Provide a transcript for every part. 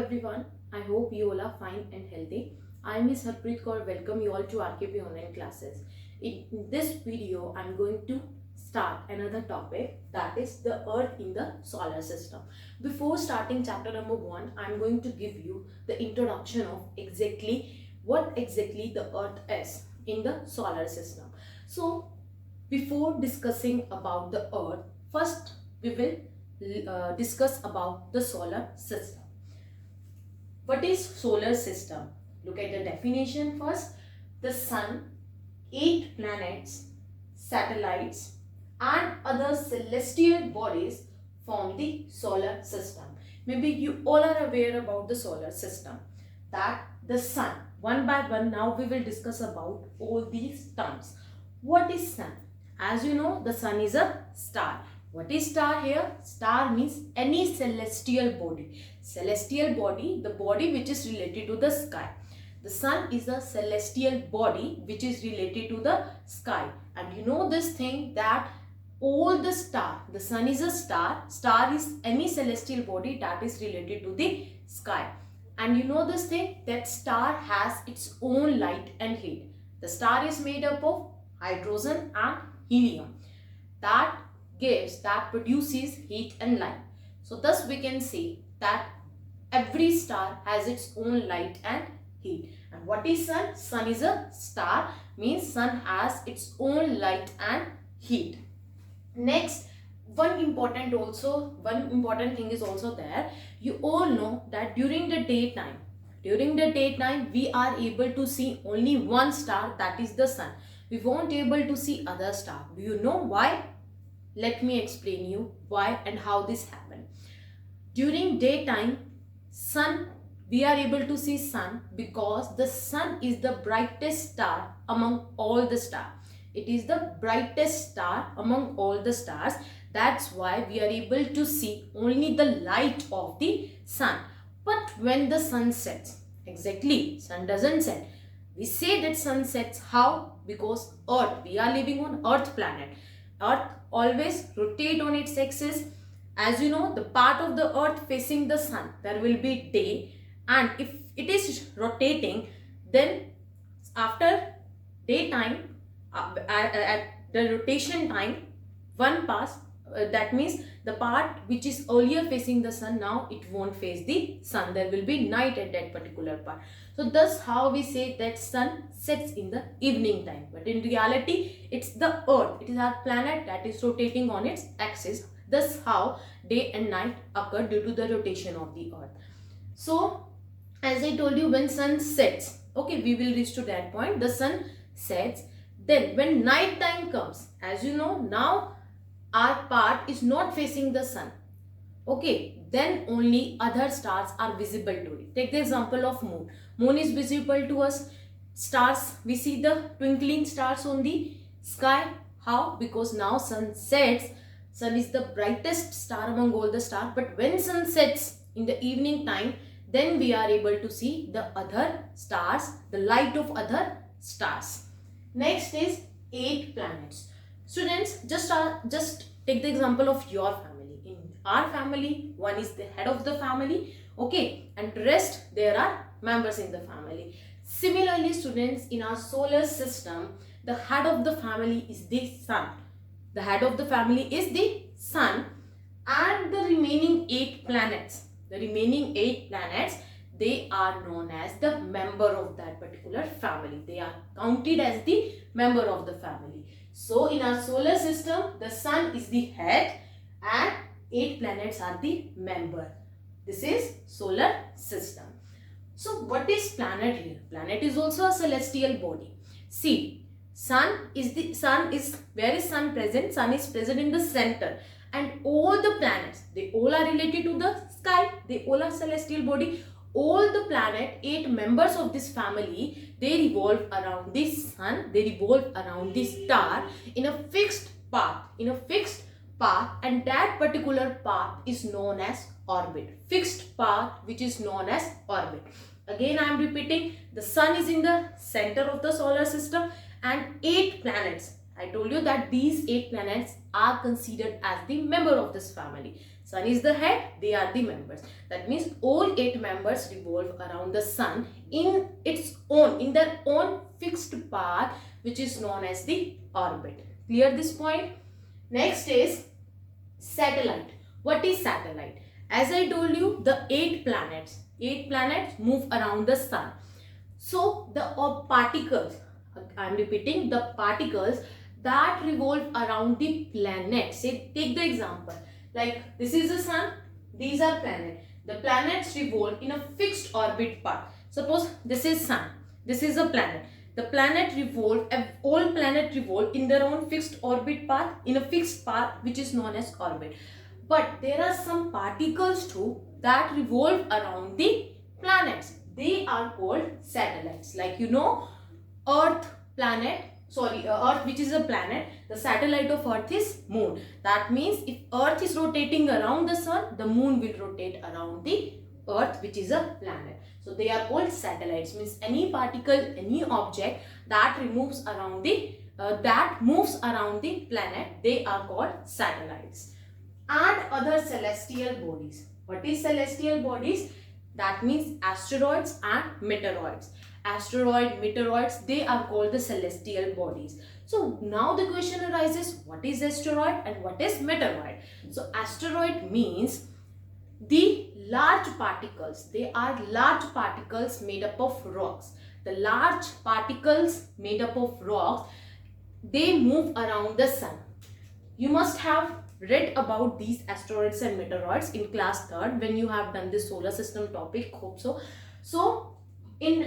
everyone, I hope you all are fine and healthy. I am Ms. Harpreet Kaur. Welcome you all to RKP online classes. In this video, I am going to start another topic, that is the Earth in the solar system. Before starting chapter number 1, I am going to give you the introduction of what exactly the Earth is in the solar system. So before discussing about the Earth, first we will discuss about the solar system. What is solar system? Look at the definition first. The sun, 8 planets, satellites and other celestial bodies form the solar system. Maybe you all are aware about the solar system, that the sun, one by one now we will discuss about all these terms. What is sun? As you know, the sun is a star. What is star here? Star means any celestial body. Celestial body, the body which is related to the sky. The sun is a celestial body which is related to the sky. And you know this thing that all the star, the sun is a star. Star is any celestial body that is related to the sky. And you know this thing that star has its own light and heat. The star is made up of hydrogen and helium. That produces heat and light. So thus we can say that every star has its own light and heat. And what is sun? Sun is a star, means sun has its own light and heat. Next, one important thing is also there. You all know that during the daytime we are able to see only one star, that is the sun. We won't able to see other star. Do you know why? Let me explain you why and how this happened. During daytime, we are able to see sun because the sun is the brightest star among all the stars. It is the brightest star among all the stars. That's why we are able to see only the light of the sun. But when the sun sets, sun doesn't set. We say that sun sets how? Because Earth, we are living on Earth planet. Earth always rotate on its axis. As you know, the part of the Earth facing the sun, there will be day, and if it is rotating, then after daytime, at the rotation time, one pass, that means the part which is earlier facing the sun, now it won't face the sun. There will be night at that particular part. So thus how we say that sun sets in the evening time. But in reality, it's the Earth. It is our planet that is rotating on its axis. Thus how day and night occur due to the rotation of the Earth. So as I told you, when sun sets, okay, we will reach to that point. The sun sets. Then when night time comes, as you know, now our part is not facing the sun. Okay, then only other stars are visible to it. Take the example of moon. Moon is visible to us. Stars, we see the twinkling stars on the sky. How? Because now sun sets. Sun is the brightest star among all the stars. But when sun sets in the evening time, then we are able to see the other stars, the light of other stars. Next is 8 planets. Students, just take the example of your family. In our family, one is the head of the family, okay, and rest there are members in the family. Similarly, students, in our solar system, the head of the family is the sun. The head of the family is the sun, and the remaining 8 planets, they are known as the member of that particular family. They are counted as the member of the family. So in our solar system, the sun is the head and 8 planets are the member. This is solar system. So what is planet here? Planet is also a celestial body. See, where is sun present? Sun is present in the center. And all the planets, they all are related to the sky. They all are celestial body. All the planet, 8 members of this family, they revolve around this sun, they revolve around this star in a fixed path, and that particular path is known as orbit. Fixed path which is known as orbit. Again I am repeating, the sun is in the center of the solar system and 8 planets, I told you that these 8 planets are considered as the member of this family. Sun is the head, they are the members. That means all 8 members revolve around the sun in their own fixed path, which is known as the orbit. Clear this point? Next is satellite. What is satellite? As I told you, the 8 planets move around the sun. So the particles, I am repeating, the particles that revolve around the planet. Say, take the example, like this is the sun, these are planets. The planets revolve in a fixed orbit path. Suppose this is sun, this is a planet. The planet revolve, all planets revolve in their own fixed orbit path, in a fixed path which is known as orbit. But there are some particles too that revolve around the planets. They are called satellites. Like Earth which is a planet, the satellite of Earth is moon. That means if Earth is rotating around the sun, the moon will rotate around the Earth, which is a planet. So they are called satellites. Means any particle, any object that moves around the planet, they are called satellites. And other celestial bodies. What is celestial bodies? That means asteroids and meteoroids. Asteroid, meteoroids, they are called the celestial bodies. So now the question arises, what is asteroid and what is meteoroid? So asteroid means the large particles. They are large particles made up of rocks. The large particles made up of rocks, they move around the sun. You must have read about these asteroids and meteoroids in class 3rd when you have done this solar system topic. Hope so. So in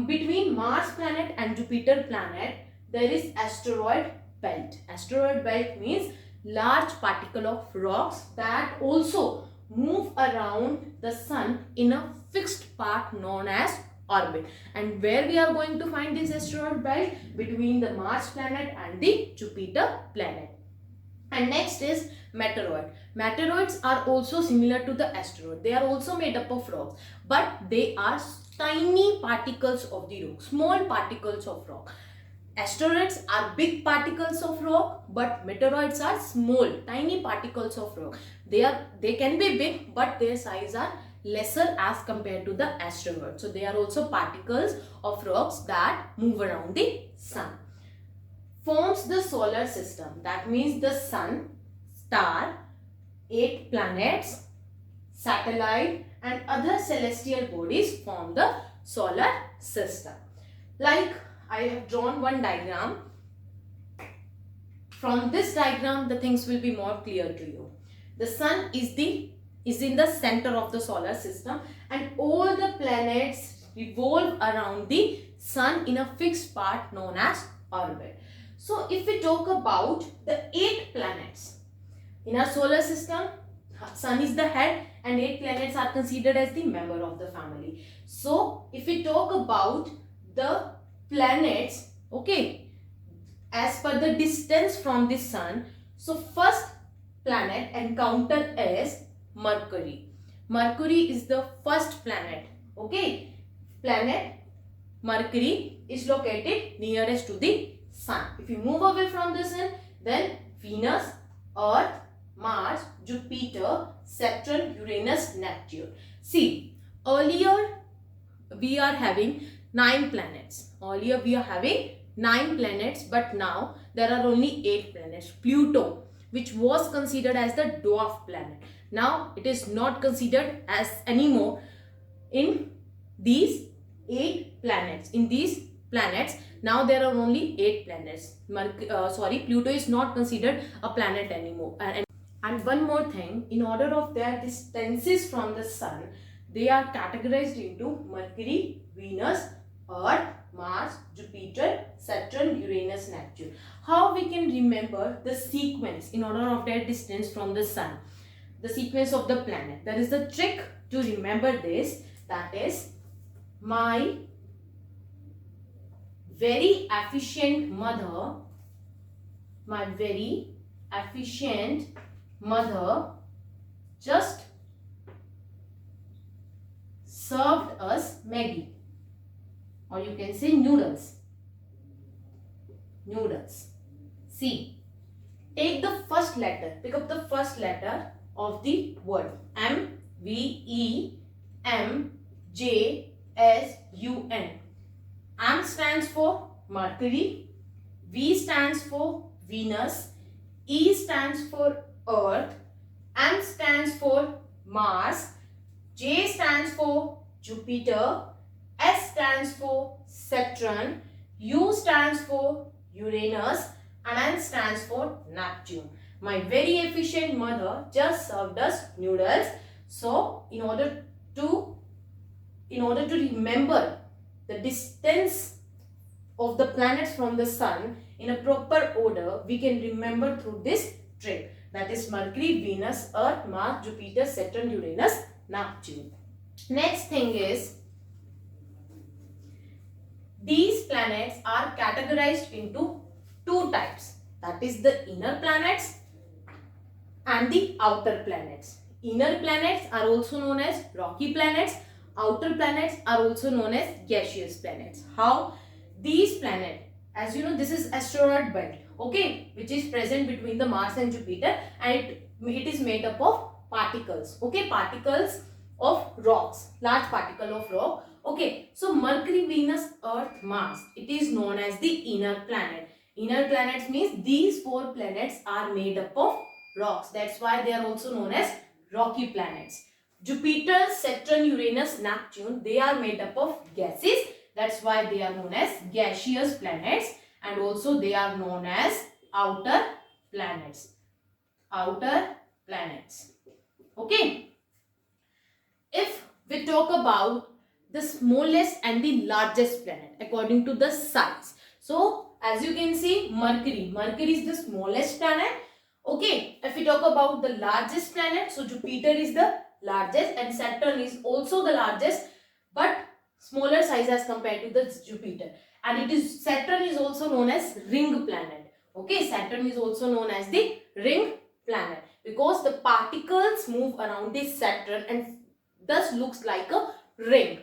between Mars planet and Jupiter planet, there is asteroid belt. Asteroid belt means large particle of rocks that also move around the sun in a fixed path known as orbit. And where we are going to find this asteroid belt? Between the Mars planet and the Jupiter planet. And next is meteoroid. Meteoroids are also similar to the asteroid. They are also made up of rocks, but they are tiny particles of the rock, small particles of rock. Asteroids are big particles of rock, but meteoroids are small, tiny particles of rock. They can be big, but their size are lesser as compared to the asteroid. So they are also particles of rocks that move around the sun. Forms the solar system. That means the sun, star, 8 planets, satellite and other celestial bodies form the solar system. Like I have drawn one diagram. From this diagram, the things will be more clear to you. The sun is in the center of the solar system, and all the planets revolve around the sun in a fixed path known as orbit. So if we talk about the 8 planets in our solar system, sun is the head and 8 planets are considered as the member of the family. So if we talk about the planets, okay, as per the distance from the sun, so first planet encounter is Mercury. Mercury is the first planet, okay. Planet Mercury is located nearest to the sun. If you move away from the sun, then Venus, Earth, Mars, Jupiter, Saturn, Uranus, Neptune. See, earlier we are having 9 planets. Earlier we are having 9 planets, but now there are only 8 planets. Pluto, which was considered as the dwarf planet, now it is not considered as anymore in these 8 planets. In these planets, now there are only 8 planets. Pluto is not considered a planet anymore. And one more thing, in order of their distances from the sun, they are categorized into Mercury, Venus, Earth, Mars, Jupiter, Saturn, Uranus, Neptune. How we can remember the sequence in order of their distance from the sun? The sequence of the planet. There is a trick to remember this. That is, my very efficient mother just served us Maggie, or you can say noodles. See, take the first letter, pick up the first letter of the word. M, V, E, M, J, S, U, N. M stands for Mercury, V stands for Venus, E stands for Earth, M stands for Mars, J stands for Jupiter, S stands for Saturn, U stands for Uranus, and N stands for Neptune. My very efficient mother just served us noodles. So in order to remember the distance of the planets from the sun in a proper order, we can remember through this trick. That is Mercury, Venus, Earth, Mars, Jupiter, Saturn, Uranus, Neptune. Next thing is, these planets are categorized into two types. That is the inner planets and the outer planets. Inner planets are also known as rocky planets. Outer planets are also known as gaseous planets. How? These planets, as you know, this is asteroid belt, okay, which is present between the Mars and Jupiter, and it is made up of particles, okay, particles of rocks, large particle of rock, okay. So Mercury, Venus, Earth, Mars, it is known as the inner planet. Inner planets means these four planets are made up of rocks. That's why they are also known as rocky planets. Jupiter, Saturn, Uranus, Neptune, they are made up of gases. That's why they are known as gaseous planets, and also they are known as outer planets. Outer planets. Okay. If we talk about the smallest and the largest planet according to the size. So as you can see, Mercury is the smallest planet. Okay. If we talk about the largest planet, so Jupiter is the largest and Saturn is also the largest, but smaller size as compared to the Jupiter. And Saturn is also known as ring planet. Okay, Saturn is also known as the ring planet because the particles move around this Saturn and thus looks like a ring.